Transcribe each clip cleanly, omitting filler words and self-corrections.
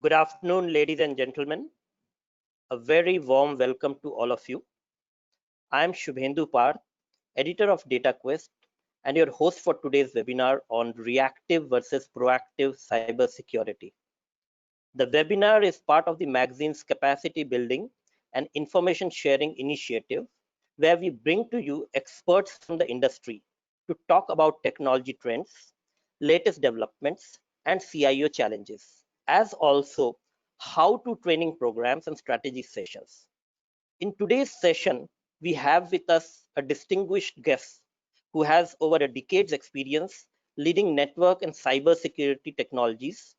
Good afternoon, ladies and gentlemen. A very warm welcome to all of you. I am Shubhendu Parth, editor of DataQuest, and your host for today's webinar on reactive versus proactive cybersecurity. The webinar is part of the magazine's capacity building and information sharing initiative, where we bring to you experts from the industry to talk about technology trends, latest developments, and CIO challenges, as also how to training programs and strategy sessions. In today's session, we have with us a distinguished guest who has over a decade's experience leading network and cybersecurity technologies,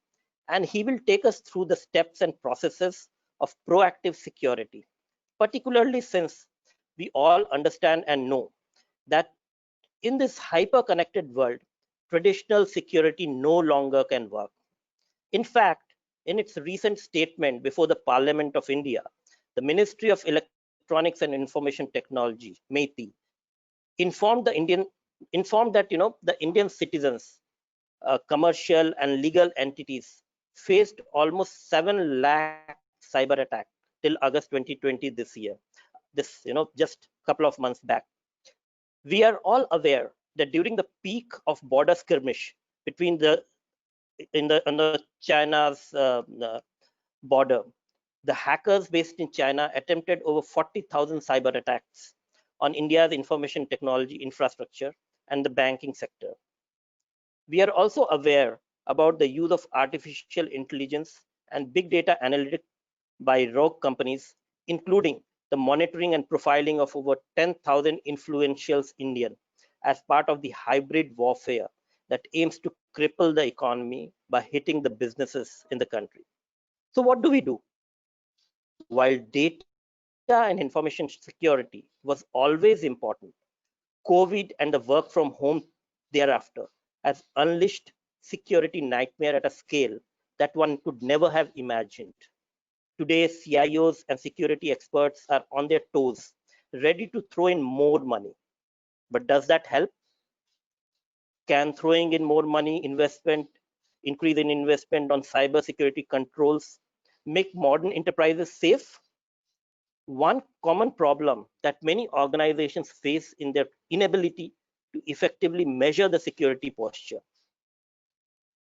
and he will take us through the steps and processes of proactive security, particularly since we all understand and know that in this hyper-connected world, traditional security no longer can work. In fact, in its recent statement before the Parliament of India, the Ministry of Electronics and Information Technology, METI, informed that the Indian citizens, commercial and legal entities faced almost 7 lakh cyber attacks till August 2020 this year. This, just a couple of months back. We are all aware that during the peak of border skirmish between on the China's border, the hackers based in China attempted over 40,000 cyber attacks on India's information technology infrastructure and the banking sector. We are also aware about the use of artificial intelligence and big data analytics by rogue companies, including the monitoring and profiling of over 10,000 influential Indians as part of the hybrid warfare that aims to cripple the economy by hitting the businesses in the country. So what do we do? While data and information security was always important, COVID and the work from home thereafter has unleashed security nightmare at a scale that one could never have imagined. Today, CIOs and security experts are on their toes, ready to throw in more money. But does that help? Can throwing in more money, increase in investment on cybersecurity controls, make modern enterprises safe? One common problem that many organizations face in their inability to effectively measure the security posture.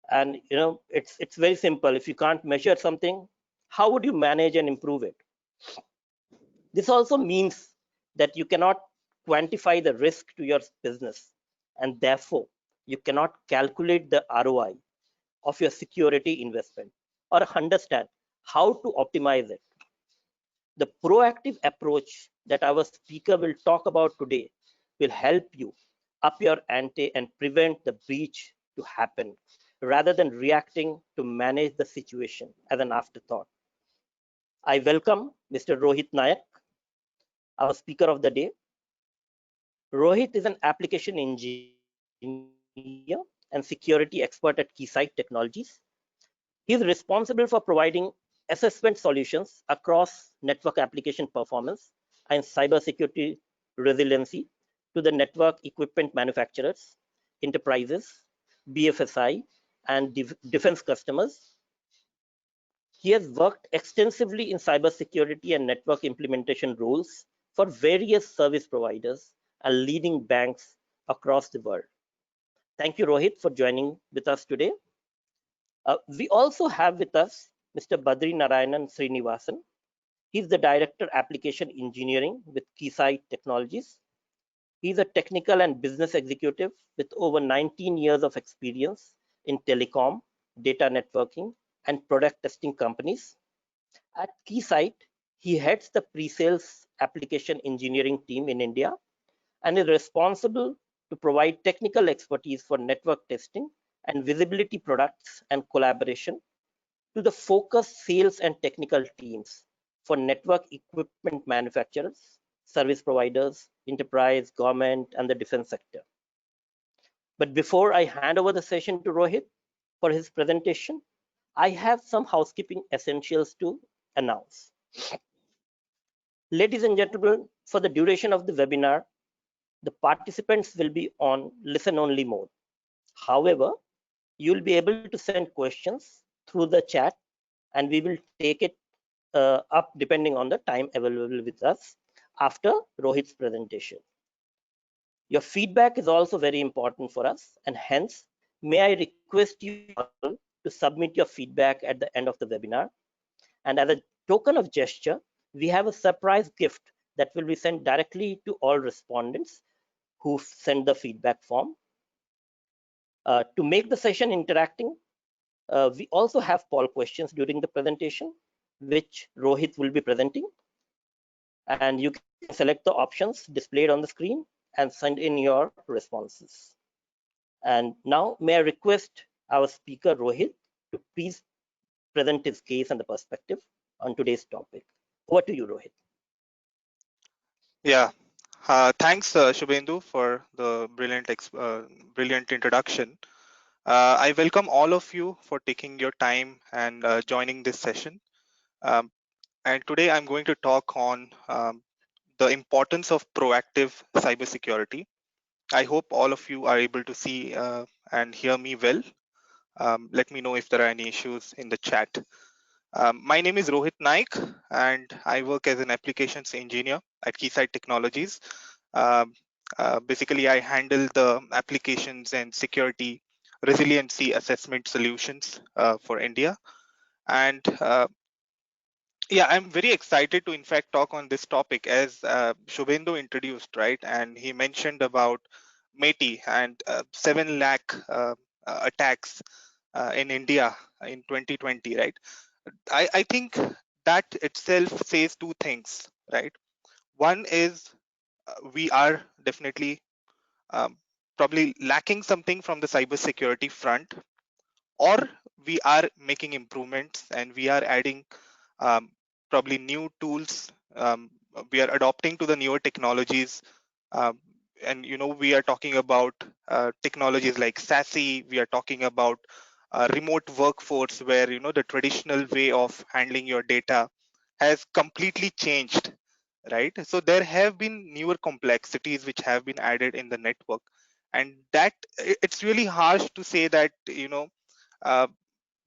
And it's very simple. If you can't measure something, how would you manage and improve it? This also means that you cannot quantify the risk to your business, and therefore you cannot calculate the ROI of your security investment or understand how to optimize it. The proactive approach that our speaker will talk about today will help you up your ante and prevent the breach to happen rather than reacting to manage the situation as an afterthought. I welcome Mr. Rohit Nayak, our speaker of the day. Rohit is an application engineer and security expert at Keysight Technologies. He is responsible for providing assessment solutions across network application performance and cybersecurity resiliency to the network equipment manufacturers, enterprises, BFSI, and defense customers. He has worked extensively in cybersecurity and network implementation roles for various service providers and leading banks across the world. Thank you, Rohit, for joining with us today. We also have with us Mr. Badri Narayanan Srinivasan. He's the Director Application Engineering with Keysight Technologies. He's a technical and business executive with over 19 years of experience in telecom, data networking, and product testing companies. At Keysight, he heads the pre-sales application engineering team in India and is responsible to provide technical expertise for network testing and visibility products and collaboration to the focused sales and technical teams for network equipment manufacturers, service providers, enterprise, government, and the defense sector. But before I hand over the session to Rohit for his presentation, I have some housekeeping essentials to announce. Ladies and gentlemen, for the duration of the webinar, the participants will be on listen-only mode. However, you'll be able to send questions through the chat and we will take it up depending on the time available with us after Rohit's presentation. Your feedback is also very important for us, and hence, may I request you all to submit your feedback at the end of the webinar. And as a token of gesture, we have a surprise gift that will be sent directly to all respondents who send the feedback form. To make the session interacting, we also have poll questions during the presentation, which Rohit will be presenting. And you can select the options displayed on the screen and send in your responses. And now, may I request our speaker, Rohit, to please present his case and the perspective on today's topic. Over to you, Rohit. Yeah, thanks, Shubhendu, for the brilliant introduction. I welcome all of you for taking your time and joining this session. Um, and today I'm going to talk on the importance of proactive cybersecurity. I hope all of you are able to see and hear me well. Let me know if there are any issues in the chat. My name is Rohit Naik, and I work as an applications engineer at Keysight Technologies. Um, Basically, I handle the applications and security resiliency assessment solutions for India. And yeah, I'm very excited to, in fact, talk on this topic as Shubhendu introduced, right? And he mentioned about METI and 7 lakh attacks in India in 2020, right? I think that itself says two things, right? One is we are definitely um, probably lacking something from the cybersecurity front, or we are making improvements and we are adding um, probably new tools. We are adopting to the newer technologies, um, and we are talking about technologies like SASE. We are talking about remote workforce, where the traditional way of handling your data has completely changed, right? So there have been newer complexities which have been added in the network, and that it's really harsh to say that uh,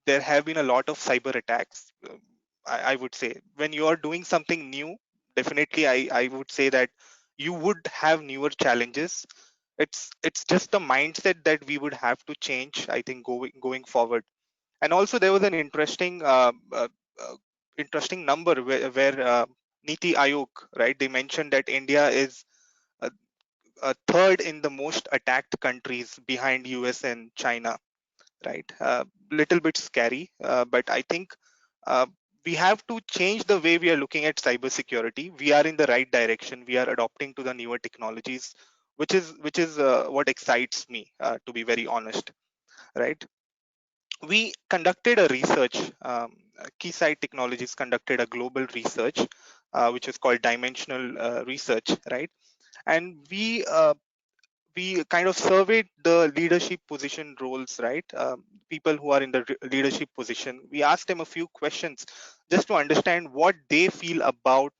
there have been a lot of cyber attacks. I would say when you are doing something new, definitely I would say that you would have newer challenges. It's just the mindset that we would have to change, I think, going forward. And also there was an uh, interesting number where Niti Aayog, right? They mentioned that India is uh, third in the most attacked countries behind US and China, right? Little bit scary, but I think uh, we have to change the way we are looking at cybersecurity. We are in the right direction. We are adopting to the newer technologies, which is what excites me, to be very honest, right? We conducted a research. Keysight Technologies conducted a global research, which is called dimensional research, right? And we kind of surveyed the leadership position roles, right? People who are in the leadership position. We asked them a few questions just to understand what they feel about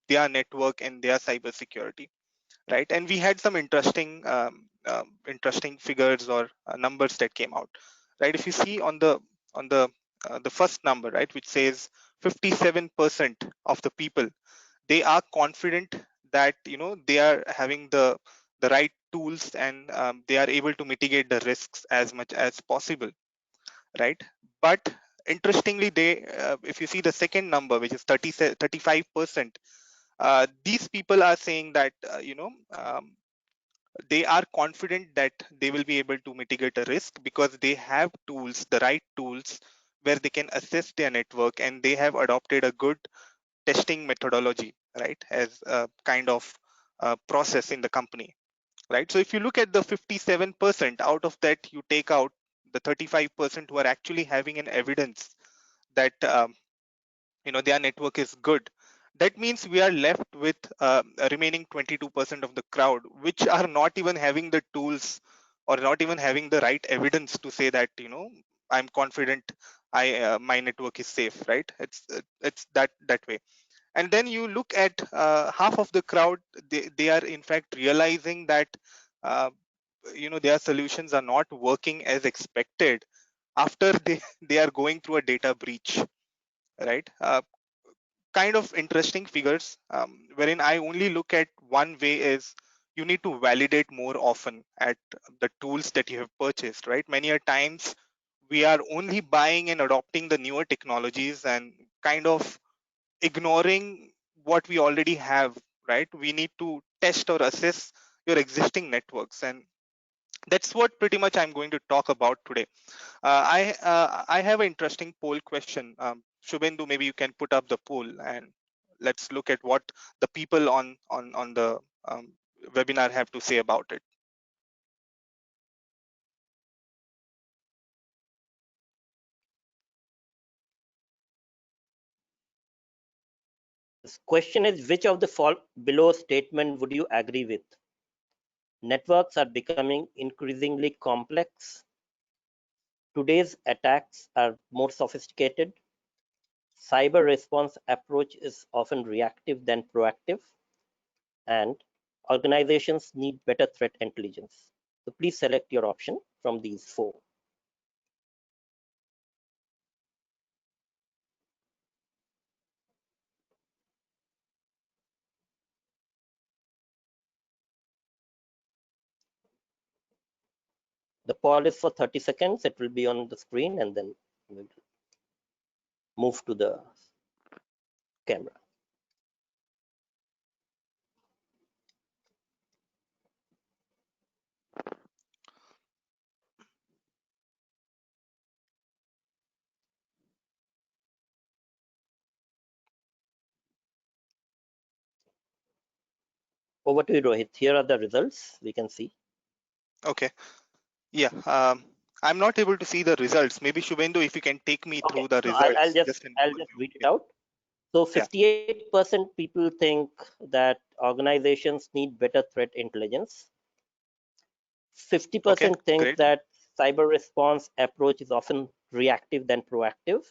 their network and their cybersecurity, right? And we had some interesting figures or numbers that came out, right? If you see on the first number, right, which says 57% of the people, they are confident that they are having the right tools, and they are able to mitigate the risks as much as possible, right? But interestingly, if you see the second number, which is 35%, these people are saying that they are confident that they will be able to mitigate a risk because they have tools, the right tools, where they can assess their network, and they have adopted a good testing methodology, right, as a kind of process in the company, right? So if you look at the 57%, out of that you take out the 35% who are actually having an evidence that their network is good. That means we are left with a remaining 22% of the crowd, which are not even having the tools or not even having the right evidence to say that I'm confident my network is safe, right? It's that way. And then you look at half of the crowd, they are in fact realizing that uh, their solutions are not working as expected after they are going through a data breach, right? Kind of interesting figures, wherein I only look at one way is you need to validate more often at the tools that you have purchased, right? Many a times we are only buying and adopting the newer technologies and kind of ignoring what we already have, right? We need to test or assess your existing networks, and that's what pretty much I'm going to talk about today. I have an interesting poll question. Shubhendu, maybe you can put up the poll and let's look at what the people on the um, webinar have to say about it. This question is, which of the below statement would you agree with? Networks are becoming increasingly complex. Today's attacks are more sophisticated. Cyber response approach is often reactive than proactive, and organizations need better threat intelligence. So please select your option from these four. The poll is for 30 seconds. It will be on the screen, and then we'll move to the camera. Over to you, Rohit. Here are the results we can see. Okay. Yeah. I'm not able to see the results. Maybe Shubhendu, if you can take me Okay, through the so I'll results, just just an I'll just overview. read it Yeah. out. So Yeah. 58% people think that organizations need better threat intelligence. Okay. 50% think Great. that cyber response approach is often reactive than proactive.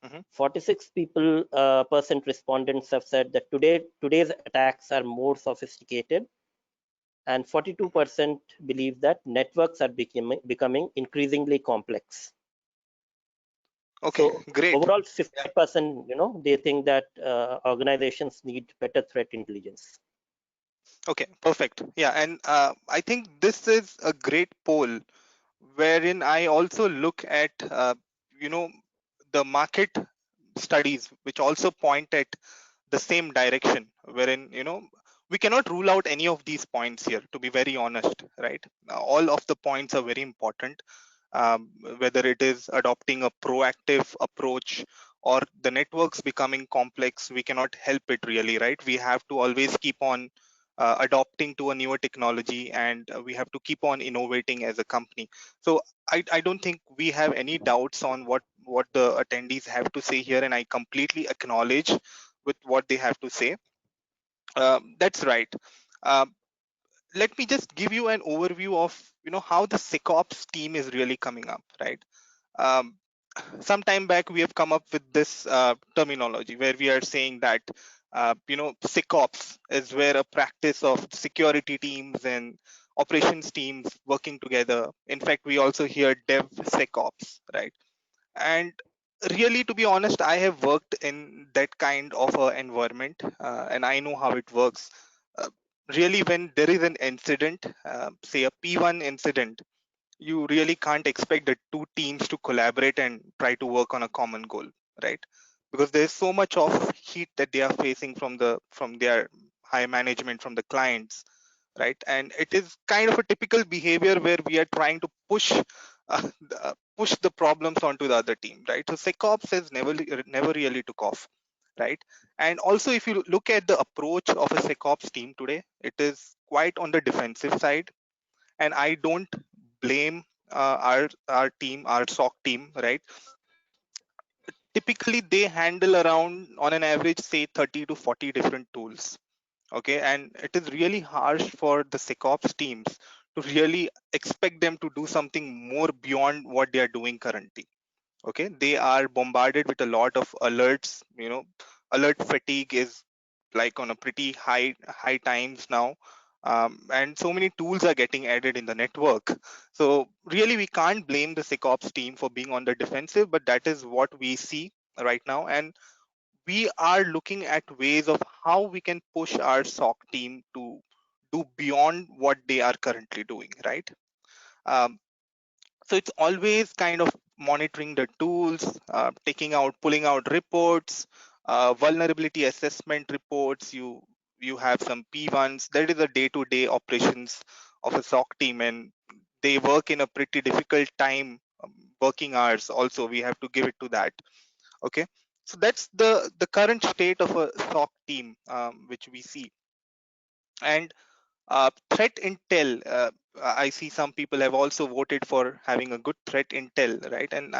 Hmm. 46 people percent respondents have said that today's attacks are more sophisticated, and 42% believe that networks are becoming increasingly complex. Okay. So Great. overall, Yeah. 50%, they think that organizations need better threat intelligence. Okay. Perfect. Yeah. And I think this is a great poll wherein I also look at you know the market studies which also point at the same direction, wherein we cannot rule out any of these points here, to be very honest, right? All of the points are very important, whether it is adopting a proactive approach or the networks becoming complex. We cannot help it really, right? We have to always keep on adopting to a newer technology, and we have to keep on innovating as a company. So I don't think we have any doubts on what the attendees have to say here, and I completely acknowledge with what they have to say. That's right. Um, Let me just give you an overview of how the SecOps team is really coming up, right? Um, some time back we have come up with this terminology where we are saying that SecOps is where a practice of security teams and operations teams working together. In fact, we also hear DevSecOps, right? And really, to be honest, I have worked in that kind of a environment, and I know how it works. uh, Really, when there is an incident, say a P1 incident, you really can't expect the two teams to collaborate and try to work on a common goal, right? Because there's so much of heat that they are facing from their high management, from the clients, right? And it is kind of a typical behavior where we are trying to push the problems onto the other team, right? So SecOps has never really took off, right? And also, if you look at the approach of a SecOps team today, it is quite on the defensive side, and I don't blame our team, our SOC team, right? Typically, they handle around, on an average, say 30 to 40 different tools. Okay, and it is really harsh for the SecOps teams to really expect them to do something more beyond what they are doing currently. Okay, they are bombarded with a lot of alerts. Alert fatigue is like on a pretty high times now, and so many tools are getting added in the network. So really, we can't blame the SecOps team for being on the defensive, but that is what we see right now, and we are looking at ways of how we can push our SOC team to do beyond what they are currently doing, right? Um, so it's always kind of monitoring the tools, pulling out reports, vulnerability assessment reports. You have some P1s. That is the day-to-day operations of a SOC team, and they work in a pretty difficult time, working hours. Also, we have to give it to that. Okay, so that's the current state of a SOC team, which we see. And threat intel, I see some people have also voted for having a good threat intel, right? And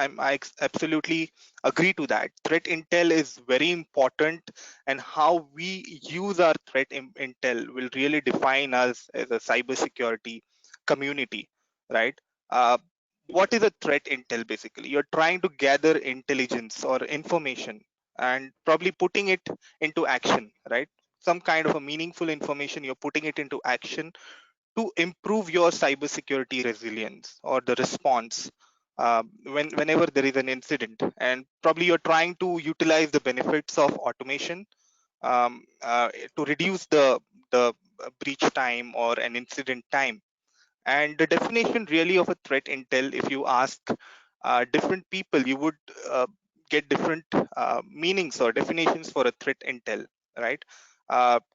absolutely agree to that. Threat intel is very important, and how we use our intel will really define us as a cybersecurity community, right? uh, what is a threat intel? Basically, you're trying to gather intelligence or information and probably putting it into action, right? Some kind of a meaningful information, you're putting it into action to improve your cybersecurity resilience or the response, whenever there is an incident. And probably you're trying to utilize the benefits of automation, to reduce the breach time or an incident time. And the definition really of a threat intel, if you ask different people, you would uh, get different meanings or definitions for a threat intel, right?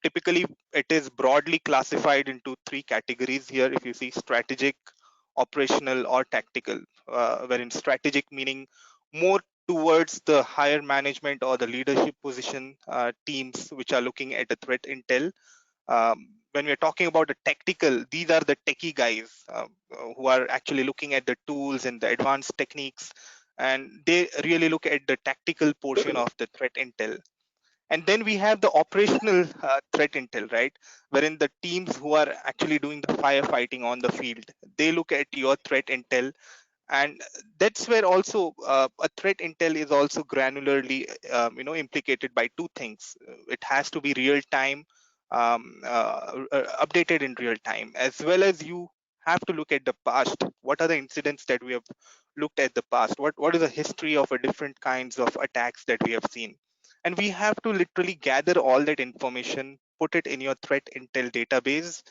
Typically, it is broadly classified into three categories here. If you see: strategic, operational, or tactical. Wherein strategic meaning more towards the higher management or the leadership position teams which are looking at the threat intel. When we're talking about the tactical, these are the techie guys, who are actually looking at the tools and the advanced techniques, and they really look at the tactical portion of the threat intel. And then we have the operational threat intel, right? Wherein the teams who are actually doing the firefighting on the field, they look at your threat intel. And that's where also a threat intel is also granularly implicated by two things. It has to be real time, updated in real time, as well as you have to look at the past. What are the incidents that we have looked at the past? What is the history of a different kinds of attacks that we have seen? And we have to literally gather all that information, put it in your threat intel database,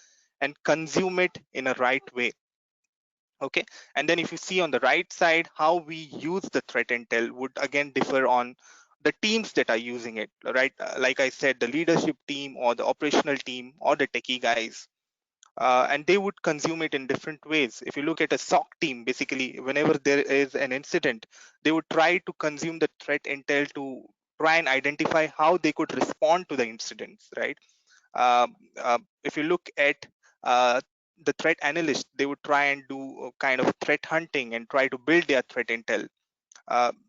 and consume it in a right way. Okay, and then if you see on the right side, how we use the threat intel would again differ on the teams that are using it, right? Like I said, the leadership team or the operational team or the techie guys, and they would consume it in different ways. If you look at a SOC team, basically whenever there is an incident, they would try to consume the threat intel to try and identify how they could respond to the incidents, right? If you look at uh, the threat analyst, they would try and do a kind of threat hunting and try to build their threat intel.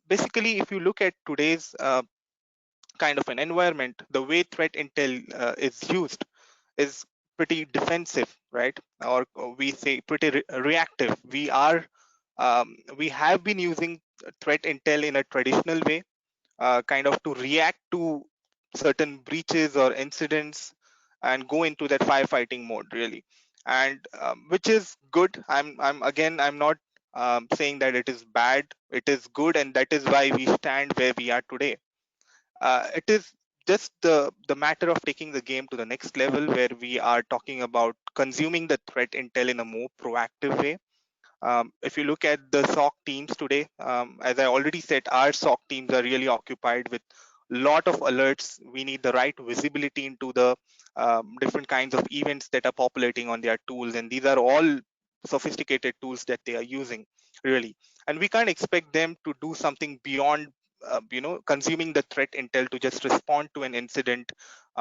Basically, if you look at today's kind of an environment, the way threat intel is used is pretty defensive, right? Or we say pretty reactive. We have been using threat intel in a traditional way, kind of to react to certain breaches or incidents and go into that firefighting mode, really. And which is good. I'm not saying that it is bad. It is good, and that is why we stand where we are today. It is just the matter of taking the game to the next level, where we are talking about consuming the threat intel in a more proactive way. If you look at the SOC teams today, as I already said, our SOC teams are really occupied with a lot of alerts. We need the right visibility into the different kinds of events that are populating on their tools, and these are all sophisticated tools that they are using, really. And we can't expect them to do something beyond consuming the threat intel to just respond to an incident,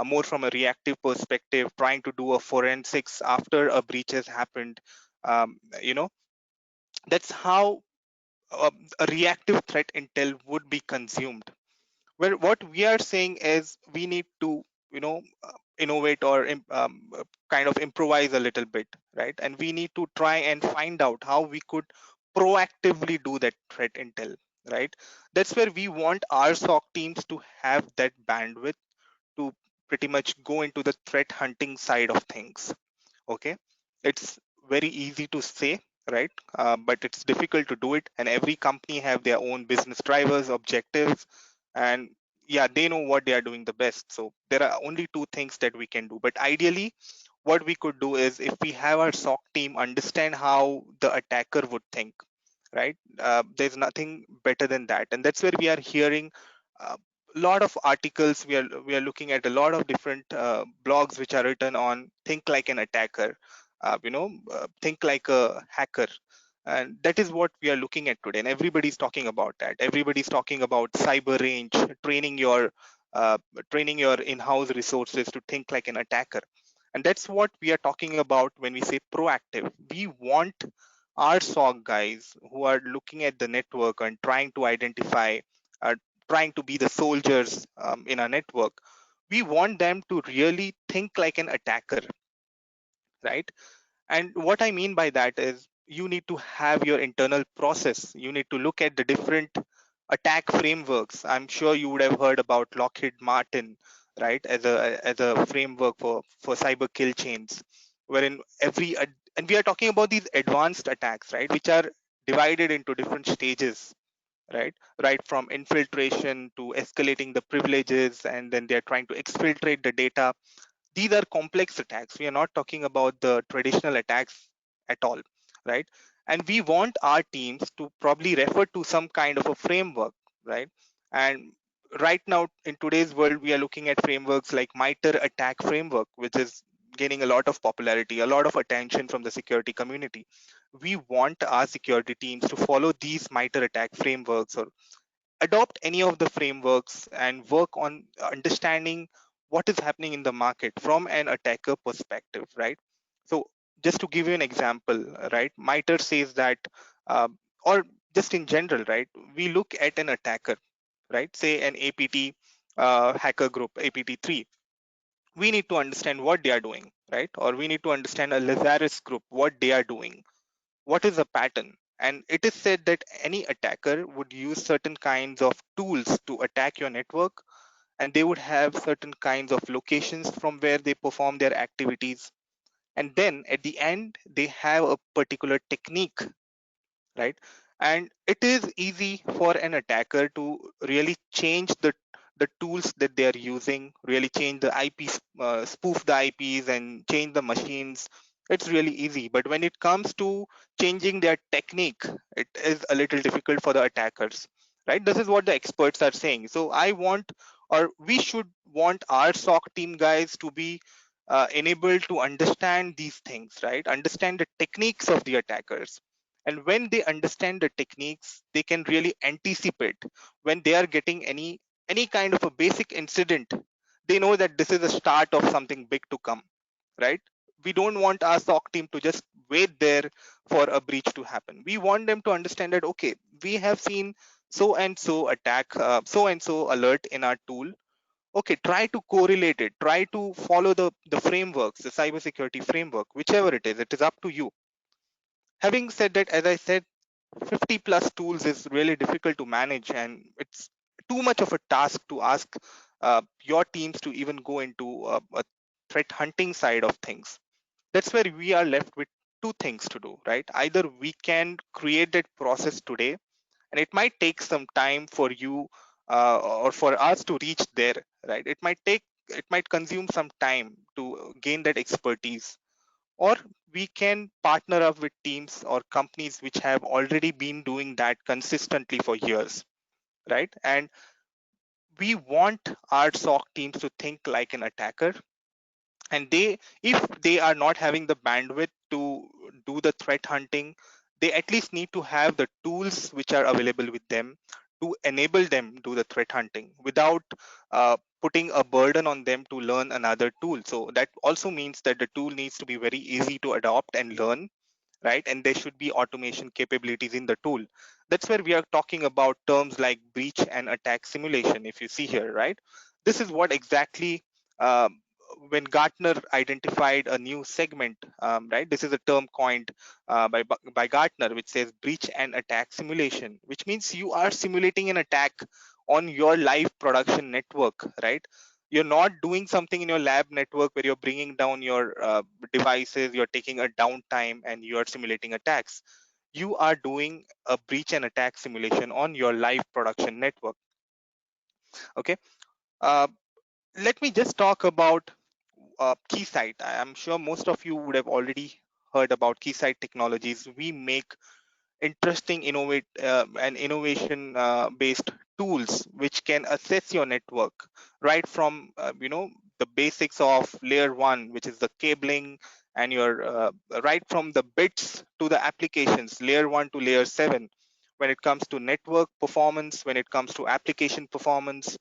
more from a reactive perspective, trying to do a forensics after a breach has happened. um, you know that's how a reactive threat intel would be consumed. Where what we are saying is we need to, innovate or kind of improvise a little bit, right? And we need to try and find out how we could proactively do that threat intel, right? That's where we want our SOC teams to have that bandwidth to pretty much go into the threat hunting side of things. Okay, it's very easy to say, right? But it's difficult to do it, and every company have their own business drivers, objectives, and yeah, they know what they are doing the best. So there are only two things that we can do. But ideally, what we could do is, if we have our SOC team understand how the attacker would think, right? There's nothing better than that, and that's where we are hearing a lot of articles. We are looking at a lot of different blogs which are written on think like an attacker, think like a hacker, and that is what we are looking at today. And everybody's talking about that. Everybody's talking about cyber range, training your uh, training your in-house resources to think like an attacker. And that's what we are talking about when we say proactive. We want our SOC guys who are looking at the network and trying to identify, uh, trying to be the soldiers in a network. We want them to really think like an attacker, right? And what I mean by that is, you need to have your internal process. You need to look at the different attack frameworks. I'm sure you would have heard about Lockheed Martin, right, as a framework for cyber kill chains, wherein and we are talking about these advanced attacks, right, which are divided into different stages, right from infiltration to escalating the privileges, and then they're trying to exfiltrate the data. These are complex attacks. We are not talking about the traditional attacks at all, right? And we want our teams to probably refer to some kind of a framework, right? And right now in today's world, we are looking at frameworks like MITRE ATT&CK framework, which is gaining a lot of popularity, a lot of attention from the security community. We want our security teams to follow these MITRE ATT&CK frameworks, or adopt any of the frameworks and work on understanding what is happening in the market from an attacker perspective, right? So just to give you an example, right, MITRE says that, uh, or just in general, right, we look at an attacker, right, say an APT hacker group, APT3. We need to understand what they are doing, right? Or we need to understand a Lazarus group, what they are doing, what is a pattern. And it is said that any attacker would use certain kinds of tools to attack your network, and they would have certain kinds of locations from where they perform their activities. And then at the end, they have a particular technique, right? And it is easy for an attacker to really change the tools that they are using, really change the IPs, spoof the IPs and change the machines. It's really easy. But when it comes to changing their technique, it is a little difficult for the attackers, right? This is what the experts are saying. So I want, or we should want our SOC team guys to be enabled to understand these things, right? Understand the techniques of the attackers, and when they understand the techniques, they can really anticipate when they are getting any kind of a basic incident. They know that this is the start of something big to come, right? We don't want our SOC team to just wait there for a breach to happen. We want them to understand that, okay, we have seen so and so attack, so and so alert in our tool. Okay, try to correlate it, try to follow the frameworks, the cybersecurity framework, whichever it is up to you. Having said that, as I said, 50 plus tools is really difficult to manage, and it's too much of a task to ask your teams to even go into a threat hunting side of things. That's where we are left with two things to do, right? Either we can create that process today, and it might take some time for you or for us to reach there, right? It might consume some time to gain that expertise, or we can partner up with teams or companies which have already been doing that consistently for years, right? And we want our SOC teams to think like an attacker, and they, if they are not having the bandwidth to do the threat hunting, they at least need to have the tools which are available with them to enable them do the threat hunting without putting a burden on them to learn another tool. So that also means that the tool needs to be very easy to adopt and learn, right? And there should be automation capabilities in the tool. That's where we are talking about terms like breach and attack simulation. If you see here, right? This is what exactly, when Gartner identified a new segment, right? This is a term coined by Gartner, which says breach and attack simulation, which means you are simulating an attack on your live production network, right? You're not doing something in your lab network where you're bringing down your devices, you're taking a downtime and you are simulating attacks. You are doing a breach and attack simulation on your live production network. Okay. Uh, Let me just talk about Keysight. I am sure most of you would have already heard about Keysight Technologies. We make interesting and innovation based tools which can assess your network right from the basics of layer 1, which is the cabling, and your right from the bits to the applications, layer 1 to layer 7, when it comes to network performance, when it comes to application performance,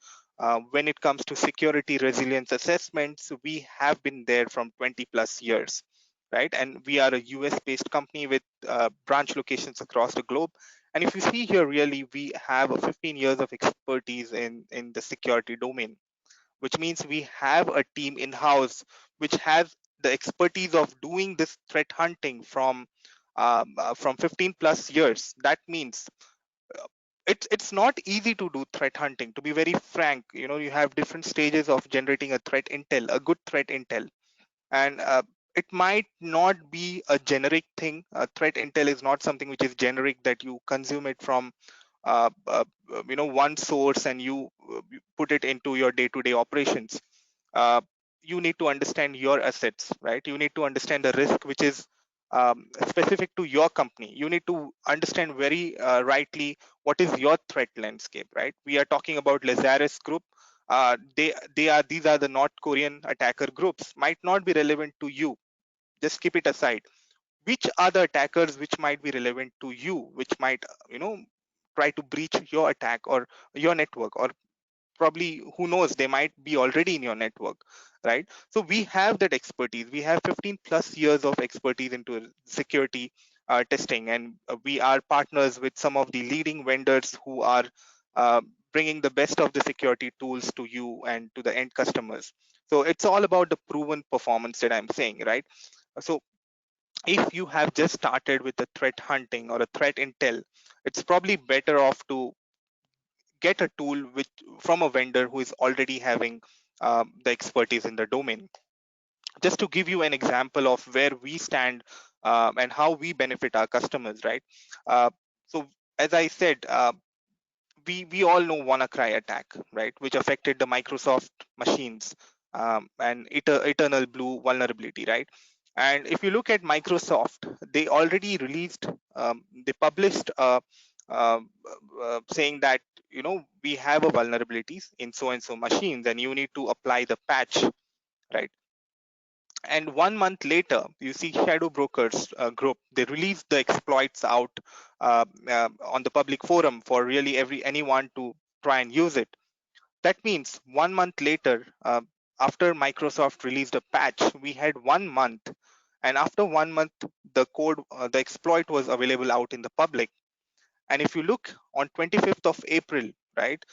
when it comes to security resilience assessments. We have been there from 20 plus years, right? And we are a US based company with branch locations across the globe. And if you see here, really, we have a 15 years of expertise in the security domain, which means we have a team in house which has the expertise of doing this threat hunting from 15 plus years. That means uh, it's not easy to do threat hunting. To be very frank, you have different stages of generating a threat intel, a good threat intel, and it might not be a generic thing. Threat intel is not something which is generic that you consume it from one source and you put it into your day-to-day operations. uh, you need to understand your assets, right? You need to understand the risk which is specific to your company. You need to understand very rightly what is your threat landscape, right? We are talking about Lazarus Group. These are the North Korean attacker groups. Might not be relevant to you. Just keep it aside. Which are the attackers which might be relevant to you, which might try to breach your attack or your network, or probably, who knows, they might be already in your network, right? So we have that expertise. We have 15 plus years of expertise into security testing, and we are partners with some of the leading vendors who are uh, bringing the best of the security tools to you and to the end customers. So it's all about the proven performance that I'm saying, right? So if you have just started with a threat hunting or a threat intel, it's probably better off to get a tool which from a vendor who is already having the expertise in the domain. Just to give you an example of where we stand and how we benefit our customers, right? Uh, so as I said, we all know WannaCry attack, right, which affected the Microsoft machines, and Eternal Blue vulnerability, right? And if you look at Microsoft, they already released, they published uh, saying that we have a vulnerabilities in so and so machines, and you need to apply the patch, right? And 1 month later, you see Shadow Brokers group, they released the exploits out on the public forum for really anyone to try and use it. That means 1 month later, after Microsoft released a patch, we had 1 month, and after 1 month, the exploit was available out in the public. And if you look on 25th of April, right,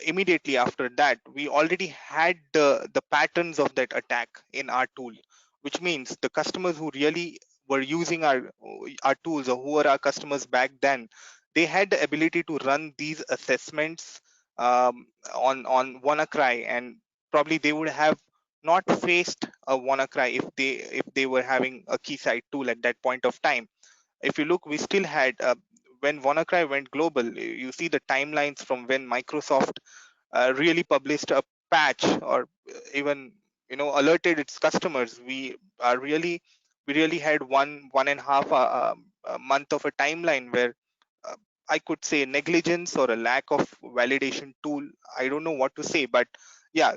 immediately after that, we already had the patterns of that attack in our tool, which means the customers who really were using our tools, or who were our customers back then, they had the ability to run these assessments on WannaCry, and probably they would have not faced a WannaCry if they were having a Keysight tool at that point of time. If you look, we still had when WannaCry went global. You see the timelines from when Microsoft really published a patch, or even alerted its customers. We really had one and a half a month of a timeline where uh, I could say negligence or a lack of validation tool. I don't know what to say, but yeah,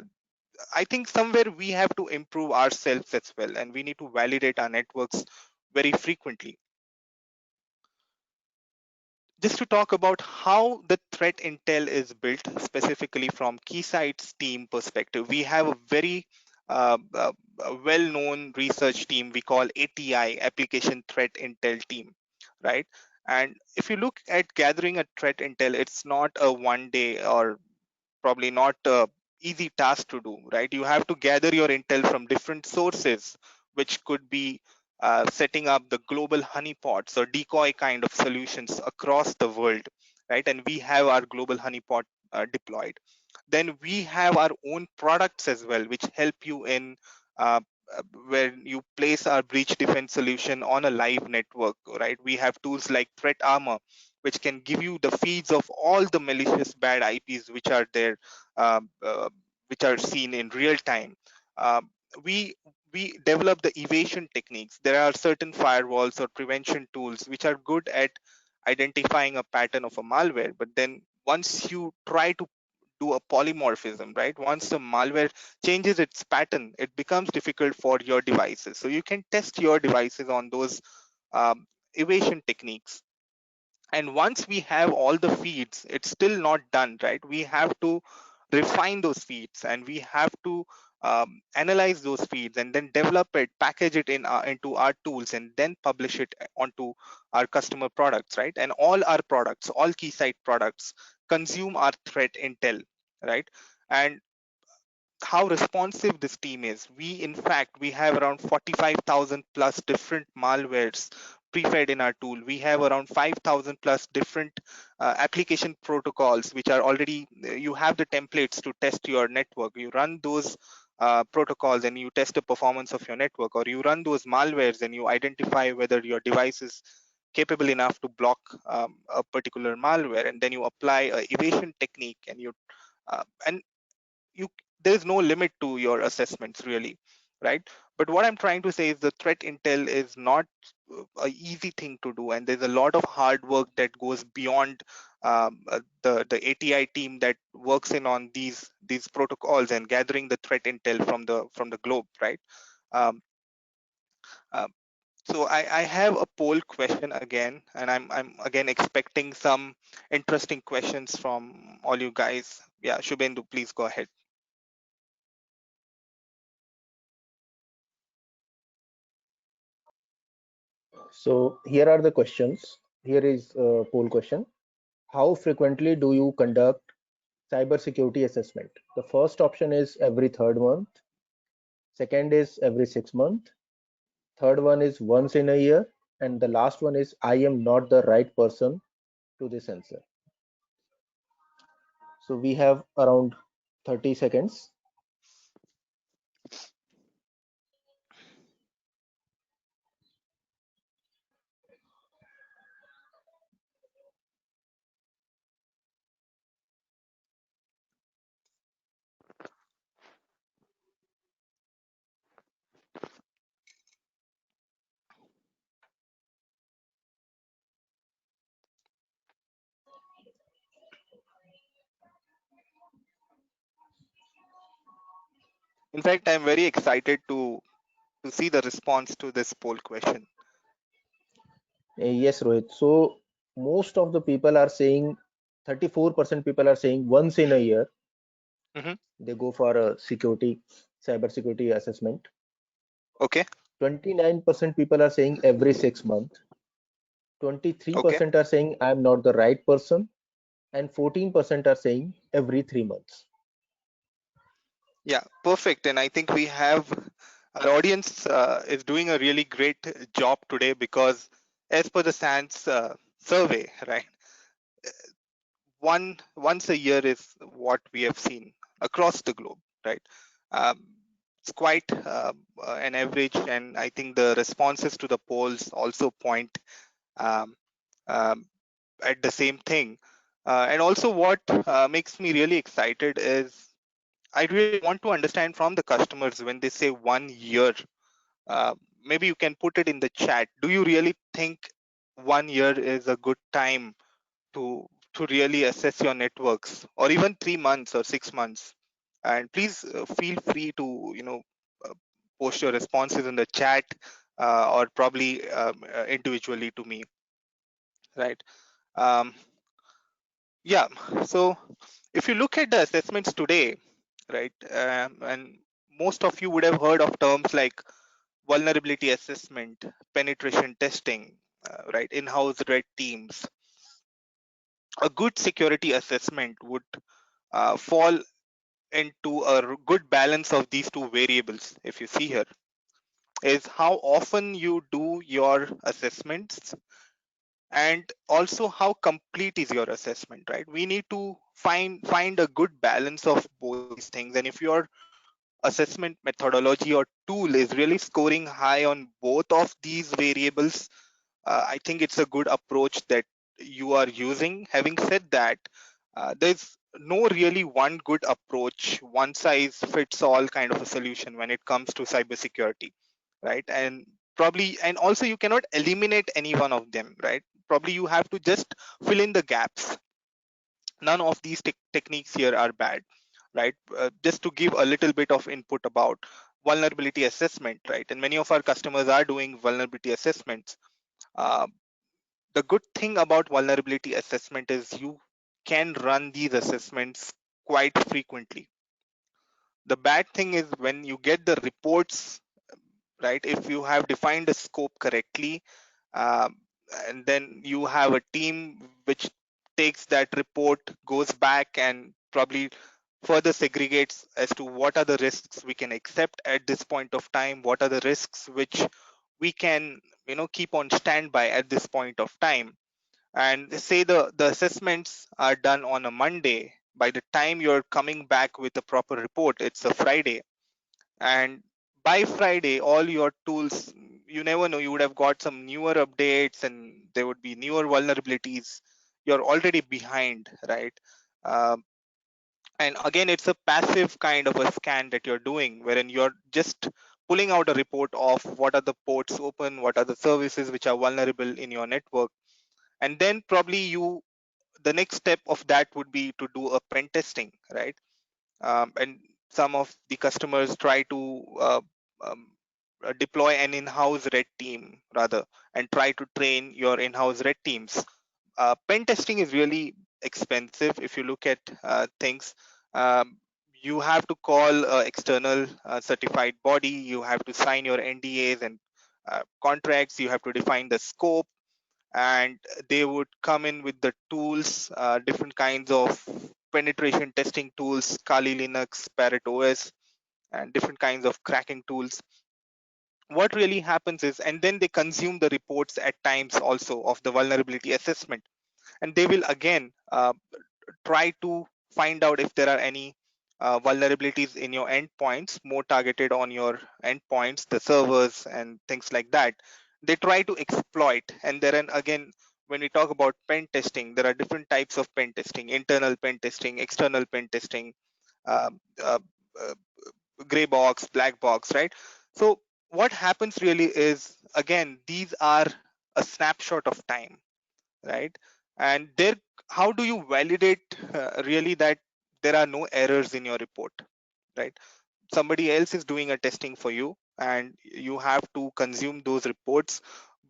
I think somewhere we have to improve ourselves as well, and we need to validate our networks very frequently. Just to talk about how the threat intel is built specifically from Keysight's team perspective, we have a very well-known research team we call ATI, Application Threat Intel Team, right? And if you look at gathering a threat intel, it's not a one day, or probably not a easy task to do, right? You have to gather your intel from different sources, which could be setting up the global honeypots or decoy kind of solutions across the world, right? And we have our global honeypot deployed. Then we have our own products as well, which help you in uh, where you place our breach defense solution on a live network, right? We have tools like Threat Armor, which can give you the feeds of all the malicious bad IPs which are there, uh, uh, which are seen in real time. Uh, we we develop the evasion techniques. There are certain firewalls or prevention tools which are good at identifying a pattern of a malware, but then once you try to do a polymorphism, right? Once the malware changes its pattern, it becomes difficult for your devices. So you can test your devices on those evasion techniques. And once we have all the feeds, it's still not done, right? We have to refine those feeds, and we have to analyze those feeds, and then develop it, package it into our tools, and then publish it onto our customer products, right? And all our products, all Keysight products, consume our threat intel, right? And how responsive this team is. We, in fact, we have around 45,000 plus different malwares pre-fed in our tool. We have around 5,000 plus different application protocols, which are already, you have the templates to test your network. You run those protocols and you test the performance of your network, or you run those malwares and you identify whether your device is capable enough to block a particular malware, and then you apply a evasion technique, and you there's no limit to your assessments, really, right? But what I'm trying to say is the threat intel is not a easy thing to do, and there's a lot of hard work that goes beyond the ATI team that works in on these protocols and gathering the threat intel from the globe, right? um, uh, so I have a poll question again, and I'm again expecting some interesting questions from all you guys. Yeah, Shubhendu, please go ahead. So here are the questions. Here is a poll question. How frequently do you conduct cybersecurity assessment? The first option is every third month. Second is every 6 months. Third one is once in a year. And the last one is I am not the right person to this answer. So we have around 30 seconds. In fact, I'm very excited to see the response to this poll question. Yes, Rohit. So most of the people are saying 34% people are saying once in a year Hmm. they go for a cybersecurity assessment. Okay. 29% people are saying every 6 months. Okay. 23% are saying I'm not the right person, and 14% are saying every 3 months. Yeah, perfect. And I think we have our audience is doing a really great job today, because as per the SANS survey, right, once a year is what we have seen across the globe, right? Um, it's quite an average, and I think the responses to the polls also point um, um, at the same thing. And also, what makes me really excited is I really want to understand from the customers when they say 1 year. Uh, Maybe you can put it in the chat. Do you really think 1 year is a good time to really assess your networks, or even 3 months or 6 months? And please feel free to uh, post your responses in the chat, or probably individually to me, right? Um, yeah. So if you look at the assessments today, right, and most of you would have heard of terms like vulnerability assessment, penetration testing, right, in-house red teams. A good security assessment would fall into a good balance of these two variables. If you see here, is how often you do your assessments, and also how complete is your assessment, right? We need to find a good balance of both these things. And if your assessment methodology or tool is really scoring high on both of these variables, I think it's a good approach that you are using. Having said that, there's no really one good approach, one size fits all kind of a solution when it comes to cybersecurity, right? And probably, and also you cannot eliminate any one of them, right? Probably you have to just fill in the gaps. None of these techniques here are bad, right? Just to give a little bit of input about vulnerability assessment, right? And many of our customers are doing vulnerability assessments. uh, the good thing about vulnerability assessment is you can run these assessments quite frequently. The bad thing is when you get the reports, right? If you have defined the scope correctly, um, and then you have a team which takes that report, goes back and probably further segregates as to what are the risks we can accept at this point of time, what are the risks which we can, keep on standby at this point of time. And say the assessments are done on a Monday, by the time you're coming back with a proper report, it's a Friday. And by Friday, all your tools, you never know, you would have got some newer updates and there would be newer vulnerabilities. You're already behind, right? Um, and again, it's a passive kind of a scan that you're doing, wherein you're just pulling out a report of what are the ports open, what are the services which are vulnerable in your network. And then probably the next step of that would be to do a pen testing, right? And some of the customers try to um, deploy an in-house red team rather, and try to train your in-house red teams. Pen testing is really expensive if you look at things. um, you have to call external certified body, you have to sign your NDAs and contracts, you have to define the scope, and they would come in with the tools, different kinds of penetration testing tools, Kali Linux, Parrot OS, and different kinds of cracking tools. What really happens is, and then they consume the reports at times also of the vulnerability assessment, and they will again try to find out if there are any vulnerabilities in your endpoints, more targeted on your endpoints, the servers and things like that. They try to exploit. And then again, when we talk about pen testing, there are different types of pen testing: internal pen testing, external pen testing, uh, uh, uh, gray box, black box, right? So what happens really is, again, these are a snapshot of time, right? And there, how do you validate really that there are no errors in your report, right? Somebody else is doing a testing for you, and you have to consume those reports,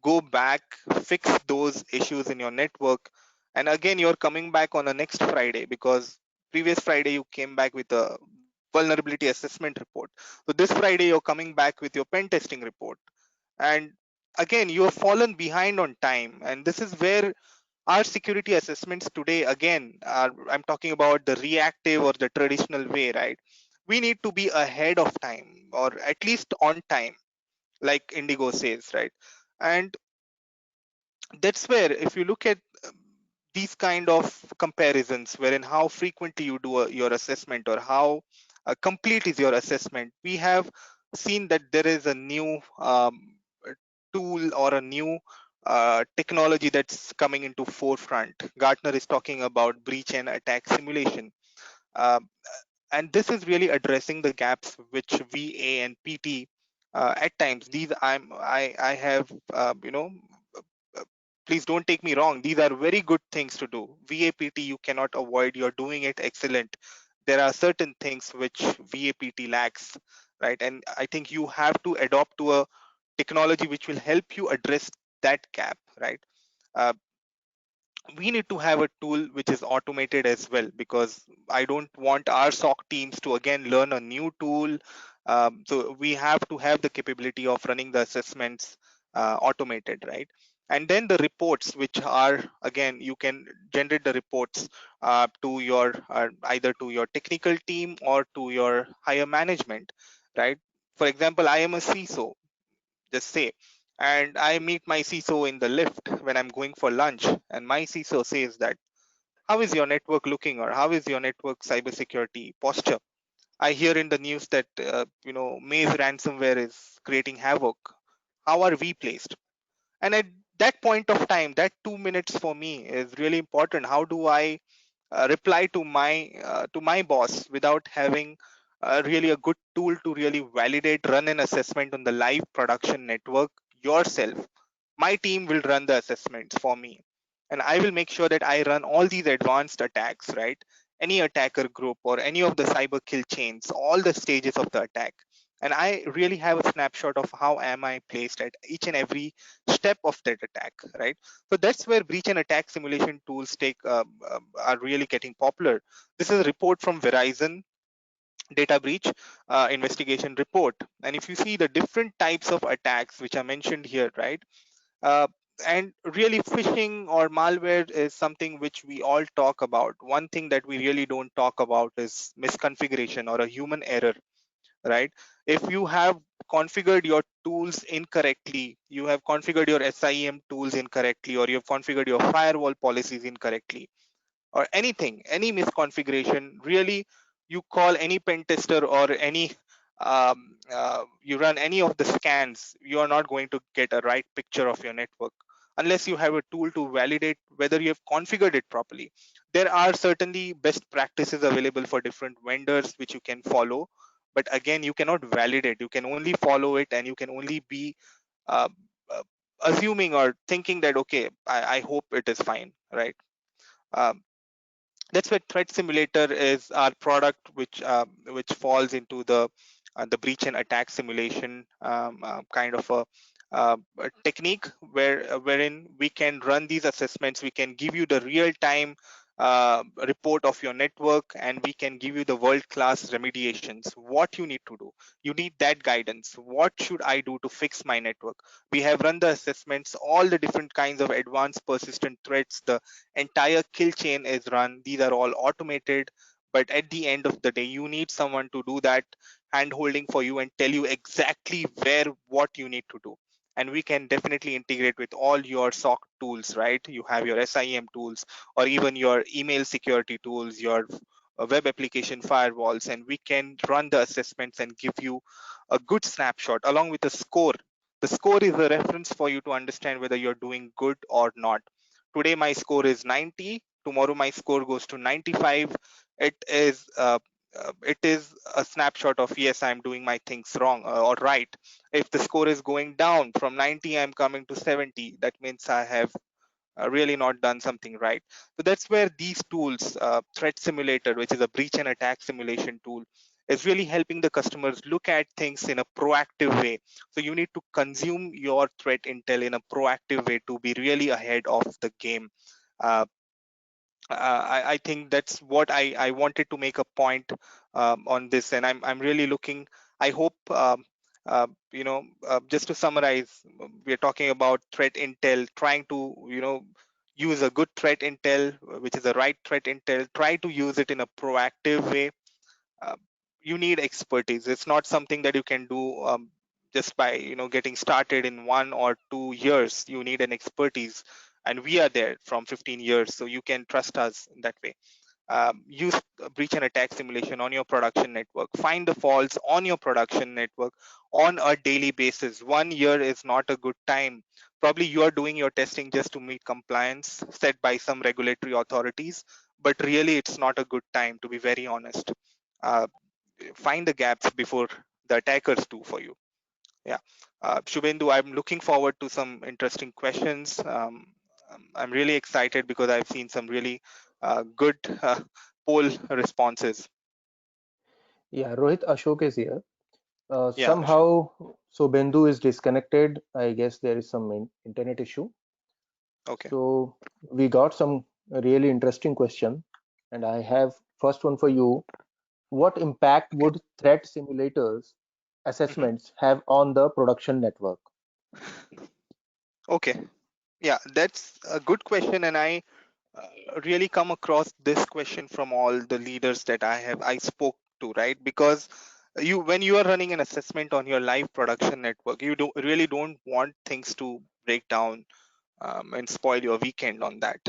go back, fix those issues in your network, and again you're coming back on the next Friday because previous Friday you came back with a vulnerability assessment report. So this Friday you're coming back with your pen testing report, and again you have fallen behind on time. And this is where our security assessments today, again, I'm talking about the reactive or the traditional way, right? We need to be ahead of time, or at least on time, like Indigo says, right? And that's where, if you look at these kind of comparisons, wherein how frequently you do your assessment, or how complete is your assessment, we have seen that there is a new tool or a new technology that's coming into forefront. Gartner is talking about breach and attack simulation. Um, and this is really addressing the gaps which VA and PT at times. These I have uh, please don't take me wrong. These are very good things to do. VAPT you cannot avoid. You're doing it excellent. There are certain things which VAPT lacks, right? And I think you have to adopt to a technology which will help you address that gap, right? Uh, we need to have a tool which is automated as well, because I don't want our SOC teams to again learn a new tool. So we have to have the capability of running the assessments automated, right? And then the reports, which are, again, you can generate the reports to your either to your technical team or to your higher management, right? For example, I am a CISO, just say, and I meet my CISO in the lift when I'm going for lunch, and my CISO says that, how is your network looking, or how is your network cybersecurity posture? I hear in the news that Maze ransomware is creating havoc. How are we placed? And that point of time, that 2 minutes for me is really important. How do I reply to my boss without having really a good tool to really validate, run an assessment on the live production network yourself? My team will run the assessments for me, and I will make sure that I run all these advanced attacks, right? Any attacker group or any of the cyber kill chains, all the stages of the attack, and I really have a snapshot of how am I placed at each and every step of that attack, right? So that's where breach and attack simulation tools are really getting popular. This is a report from Verizon data breach investigation report, and if you see the different types of attacks which are mentioned here, right? uh, and really, phishing or malware is something which we all talk about. One thing that we really don't talk about is misconfiguration or a human error, right? If you have configured your tools incorrectly, you have configured your SIEM tools incorrectly, or you have configured your firewall policies incorrectly, or anything, any misconfiguration, really, you call any pen tester or any you run any of the scans, you are not going to get a right picture of your network unless you have a tool to validate whether you have configured it properly. There are certainly best practices available for different vendors which you can follow, but again, you cannot validate. You can only follow it, and you can only be uh, uh, assuming or thinking that, okay, I hope it is fine, right? Um, that's where threat simulator is our product, which falls into the breach and attack simulation kind of a technique, wherein we can run these assessments. We can give you the real time report of your network, and we can give you the world class remediations. What you need to do, you need that guidance. What should I do to fix my network? We have run the assessments, all the different kinds of advanced persistent threats, the entire kill chain is run. These are all automated, but at the end of the day, you need someone to do that hand holding for you and tell you exactly where what you need to do. And we can definitely integrate with all your SOC tools, right? You have your SIEM tools, or even your email security tools, your web application firewalls, and we can run the assessments and give you a good snapshot along with a score. The score is a reference for you to understand whether you're doing good or not. Today my score is 90, tomorrow my score goes to 95. It is it is a snapshot of, yes, I'm doing my things wrong or right. If the score is going down from 90, I'm coming to 70, that means I have really not done something right. So that's where these tools, threat simulator, which is a breach and attack simulation tool, is really helping the customers look at things in a proactive way. So you need to consume your threat intel in a proactive way to be really ahead of the game. uh, I think that's what I wanted to make a point on this, and I'm really looking. I hope just to summarize, we're talking about threat intel, trying to use a good threat intel, which is the right threat intel. Try to use it in a proactive way. uh, you need expertise. It's not something that you can do just by getting started in 1 or 2 years. You need an expertise, and we are there from 15 years, so you can trust us in that way. Use breach and attack simulation on your production network. Find the faults on your production network on a daily basis. 1 year is not a good time. Probably you are doing your testing just to meet compliance set by some regulatory authorities, but really it's not a good time, to be very honest. uh, find the gaps before the attackers do for you. Yeah. Shubhendu, I'm looking forward to some interesting questions. I'm really excited because I've seen some really good poll responses. Yeah, Rohit, Ashok is here. Yeah, Ashok. Somehow, so Bendu is disconnected. I guess there is some internet issue. Okay. So we got some really interesting question, and I have first one for you. What impact Okay. would threat simulators Mhm. assessments have on the production network? Okay. Yeah, that's a good question, and I really come across this question from all the leaders that I spoke to, right? Because when you are running an assessment on your live production network, you really don't want things to break down and spoil your weekend on that.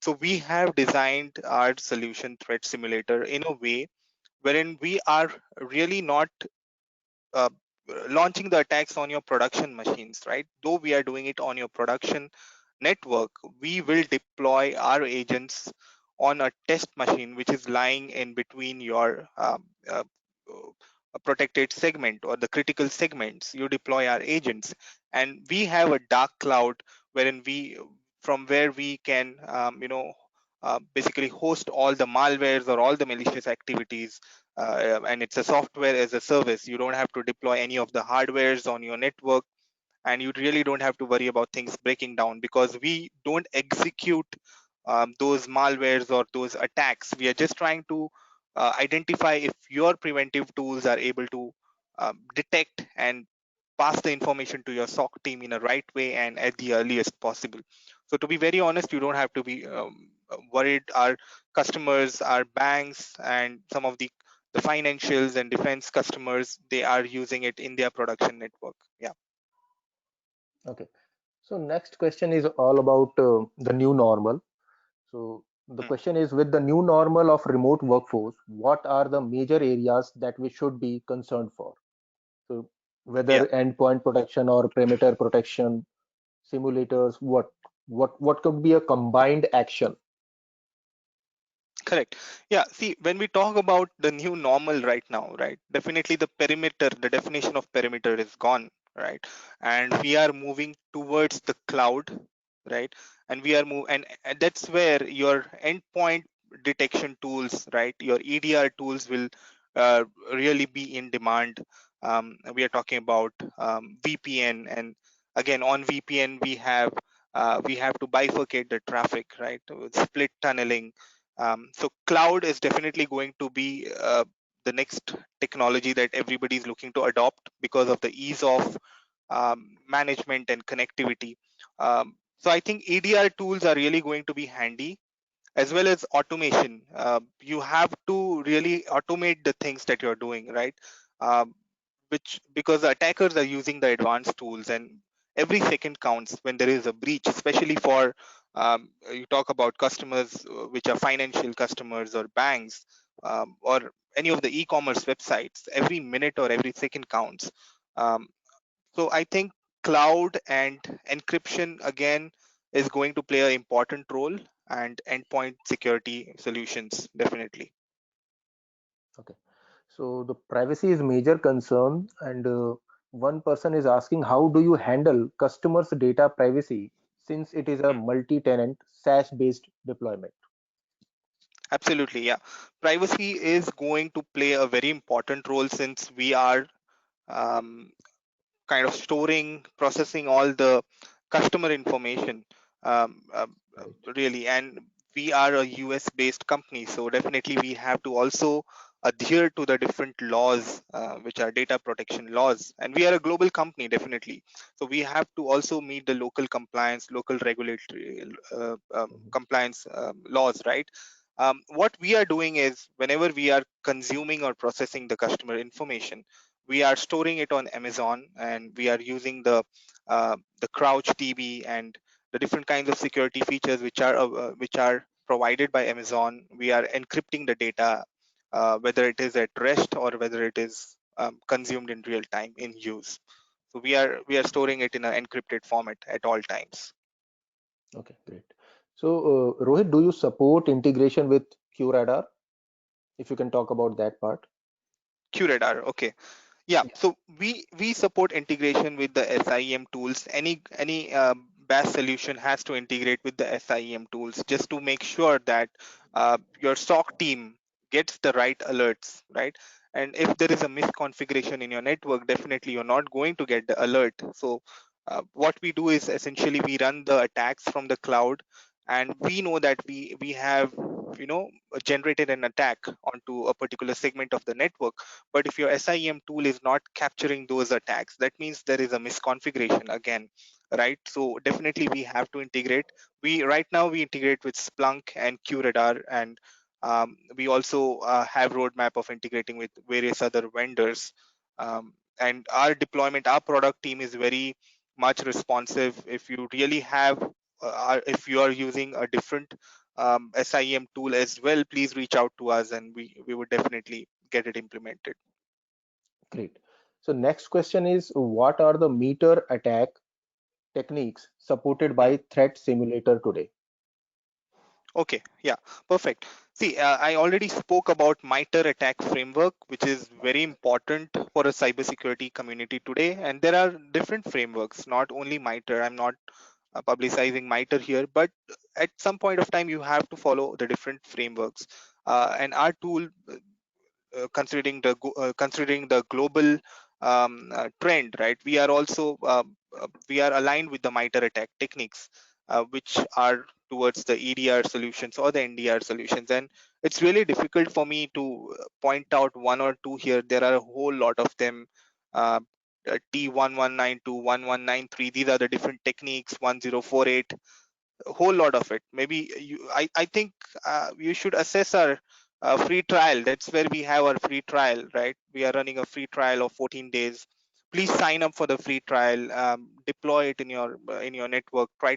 So we have designed our solution threat simulator in a way wherein we are really not launching the attacks on your production machines, right? Though we are doing it on your production network, we will deploy our agents on a test machine which is lying in between your a protected segment or the critical segments. You deploy our agents, and we have a dark cloud wherein we from where we can basically host all the malwares or all the malicious activities, and it's a software as a service. You don't have to deploy any of the hardwares on your network, and you really don't have to worry about things breaking down, because we don't execute those malwares or those attacks. We are just trying to identify if your preventive tools are able to detect and pass the information to your SOC team in a right way and at the earliest possible. So to be very honest, you don't have to be worried. Our customers, our banks, and some of the financials and defense customers, they are using it in their production network. Yeah. Okay. So next question is all about the new normal. So the Hmm. question is, with the new normal of remote workforce, what are the major areas that we should be concerned for? So Yeah. whether endpoint protection or perimeter protection, simulators, what could be a combined action? Correct. Yeah. See, when we talk about the new normal right now, right, definitely the perimeter, the definition of perimeter is gone, right? And we are moving towards the cloud, right? And we are and that's where your endpoint detection tools, right, your EDR tools will really be in demand. We are talking about VPN, and again on VPN we have to bifurcate the traffic, right? Split tunneling. So cloud is definitely going to be the next technology that everybody is looking to adopt because of the ease of management and connectivity. So I think EDR tools are really going to be handy, as well as automation. You have to really automate the things that you're doing, right? Um, which because the attackers are using the advanced tools, and every second counts when there is a breach, especially for you talk about customers which are financial customers or banks, or any of the e-commerce websites. Every minute or every second counts. um, so I think cloud and encryption again is going to play an important role, and endpoint security solutions definitely. Okay. So the privacy is major concern, and one person is asking, how do you handle customers' data privacy since it is a Hmm. multi-tenant SaaS-based deployment? Absolutely, yeah. Privacy is going to play a very important role, since we are um, kind of storing, processing all the customer information, um, uh, Right. really. And we are a US based company, so definitely we have to also adhere to the different laws, which are data protection laws. And we are a global company, definitely. So we have to also meet the local compliance, local regulatory Mhm. compliance laws, right? What we are doing is, whenever we are consuming or processing the customer information, we are storing it on Amazon, and we are using the Crouch DB and the different kinds of security features which are provided by Amazon. We are encrypting the data, whether it is at rest or whether it is consumed in real time in use. So we are storing it in an encrypted format at all times. Okay, great. So, Rohit, do you support integration with QRadar? If you can talk about that part. QRadar, okay. Yeah, Yeah. so we support integration with the SIEM tools. Any BAS solution has to integrate with the SIEM tools, just to make sure that your SOC team gets the right alerts, right? And if there is a misconfiguration in your network, definitely you're not going to get the alert. So what we do is, essentially, we run the attacks from the cloud, and we know that we have generated an attack onto a particular segment of the network. But if your SIEM tool is not capturing those attacks, that means there is a misconfiguration again, right? So definitely we have to integrate. We right now we integrate with Splunk and QRadar, and we also have roadmap of integrating with various other vendors. And our product team is very much responsive. If you really have, if you are using a different SIEM tool as well, please reach out to us, and we would definitely get it implemented. Great. So next question is, what are the meter attack techniques supported by threat simulator today? Okay, yeah, perfect. See, I already spoke about MITRE ATT&CK framework, which is very important for a cybersecurity community today. And there are different frameworks, not only MITRE. I'm not publicizing MITRE here, but at some point of time, you have to follow the different frameworks. And our tool, considering the global trend, right? We are also we are aligned with the MITRE ATT&CK techniques, which are towards the EDR solutions or the NDR solutions. And it's really difficult for me to point out one or two here. There are a whole lot of them. T1192, 1193. These are the different techniques. 1048. A whole lot of it. Maybe I think you should assess our free trial. That's where we have our free trial, right? We are running a free trial of 14 days. Please sign up for the free trial. Deploy it in your network. Try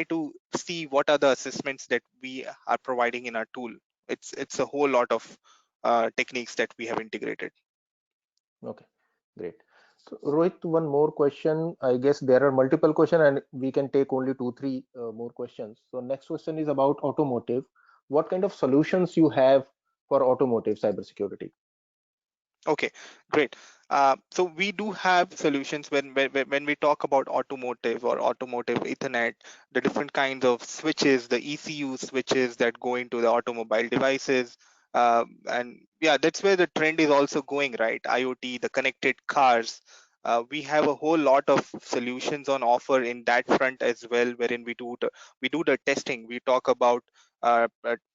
to see what are the assessments that we are providing in our tool. It's a whole lot of techniques that we have integrated. Okay, great. So Rohit, one more question. I guess there are multiple questions and we can take only two, three more questions. So next question is about automotive. What kind of solutions you have for automotive cybersecurity? Okay, great. So we do have solutions when we talk about automotive or automotive Ethernet, the different kinds of switches, the ECU switches that go into the automobile devices. And yeah, that's where the trend is also going, right? IoT, the connected cars. We have a whole lot of solutions on offer in that front as well, wherein we do the testing. We talk about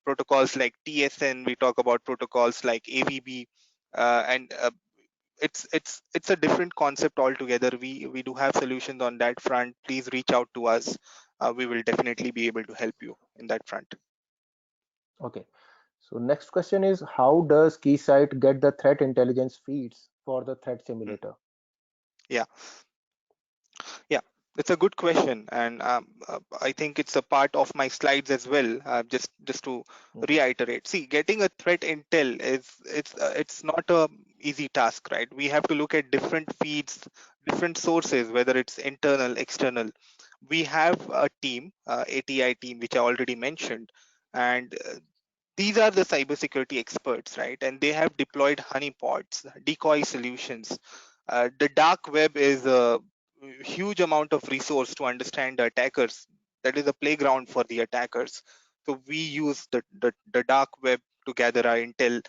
protocols like TSN. We talk about protocols like AVB, and it's a different concept altogether. We do have solutions on that front. Please reach out to us. We will definitely be able to help you in that front. Okay. So next question is, how does Keysight get the threat intelligence feeds for the threat Mm, simulator? yeah. Yeah, that's a good question, and I think it's a part of my slides as well. Just to Mhm. reiterate, see, getting a threat intel is it's not a easy task, right? We have to look at different feeds, different sources, whether it's internal, external. We have a team, ATI team, which I already mentioned, and these are the cybersecurity experts, right? And they have deployed honeypots, decoy solutions. The dark web is a huge amount of resource to understand the attackers. That is a playground for the attackers. So we use the dark web to gather our intel.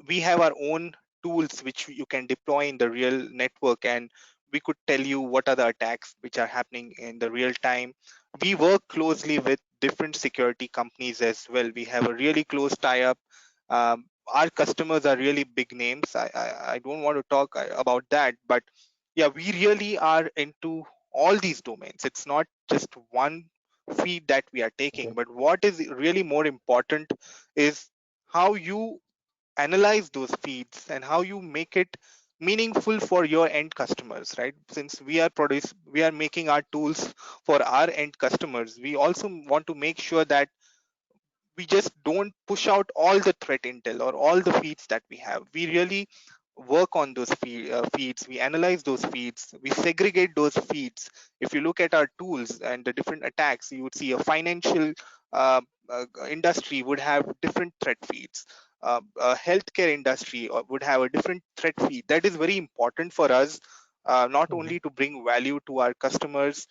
We have our own tools which you can deploy in the real network, and we could tell you what are the attacks which are happening in the real time. We work closely with different security companies as well. We have a really close tie-up. Our customers are really big names. I don't want to talk about that, but yeah, we really are into all these domains. It's not just one feed that we are taking, Okay. but what is really more important is how you analyze those feeds and how you make it meaningful for your end customers, right? Since we are making our tools for our end customers, we also want to make sure that we just don't push out all the threat intel or all the feeds that we have. We really work on those feeds. We analyze those feeds. We segregate those feeds. If you look at our tools and the different attacks, you would see a financial uh, industry would have different threat feeds. A healthcare industry would have a different threat feed. That is very important for us, not Mhm. only to bring value to our customers,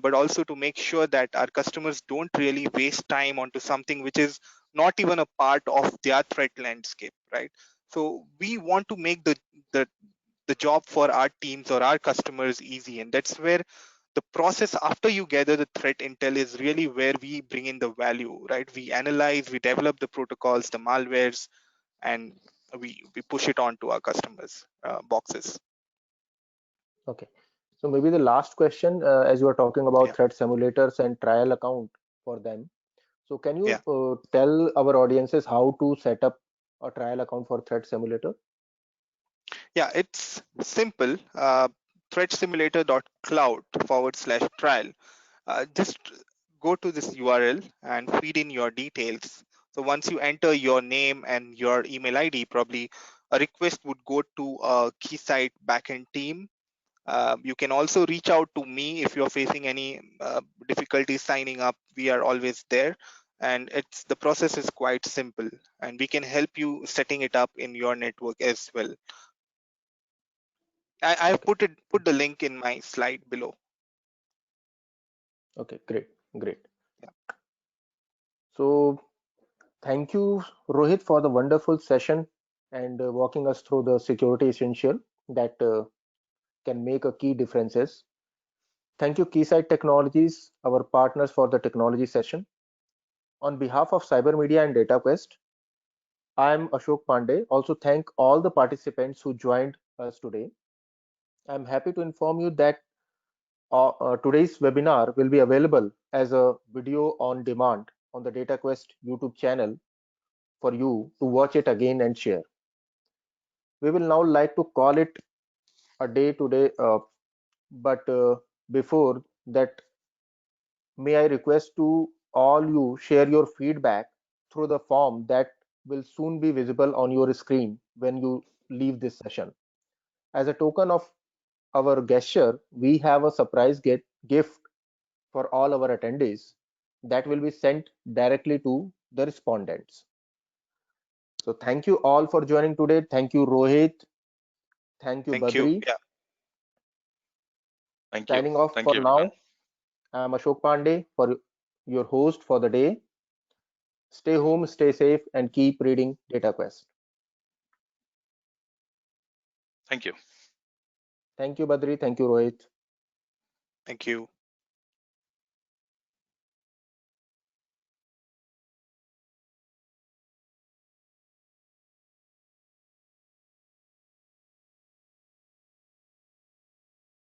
but also to make sure that our customers don't really waste time onto something which is not even a part of their threat landscape, right? So we want to make the the job for our teams or our customers easy, and that's where the process after you gather the threat intel is really where we bring in the value, right? We analyze, we develop the protocols, the malwares, and we push it on to our customers boxes. Okay. So maybe the last question, as you are talking about Yeah, threat simulators and trial account for them. So can you yeah. tell our audiences how to set up a trial account for threat simulator? Yeah, it's simple. Threatsimulator.cloud/trial. Just go to this URL and feed in your details. So once you enter your name and your email ID, probably a request would go to a Keysight backend team. You can also reach out to me if you're facing any difficulty signing up. We are always there, and the process is quite simple, and we can help you setting it up in your network as well. I've Okay. put the link in my slide below. Okay, great. Yeah. So thank you, Rohit, for the wonderful session and walking us through the security essential that can make a key differences. Thank you, Keysight Technologies, our partners, for the technology session. On behalf of Cyber Media and DataQuest, I am Ashok Pandey. Also, thank all the participants who joined us today. I'm happy to inform you that today's webinar will be available as a video on demand on the DataQuest YouTube channel for you to watch it again and share. We will now like to call it a day today, but before that, may I request to all you share your feedback through the form that will soon be visible on your screen when you leave this session. As a token of our gesture, we have a surprise gift for all our attendees that will be sent directly to the respondents. So thank you all for joining today. Thank you, Rohit. Thank you, Thank you. Badri. Yeah. Thank you. Signing off Thank for you, everyone. now. I'm Ashok Pandey, for your host for the day. Stay home, stay safe, and keep reading DataQuest. Thank you. Thank you, Badri. Thank you, Rohit. Thank you.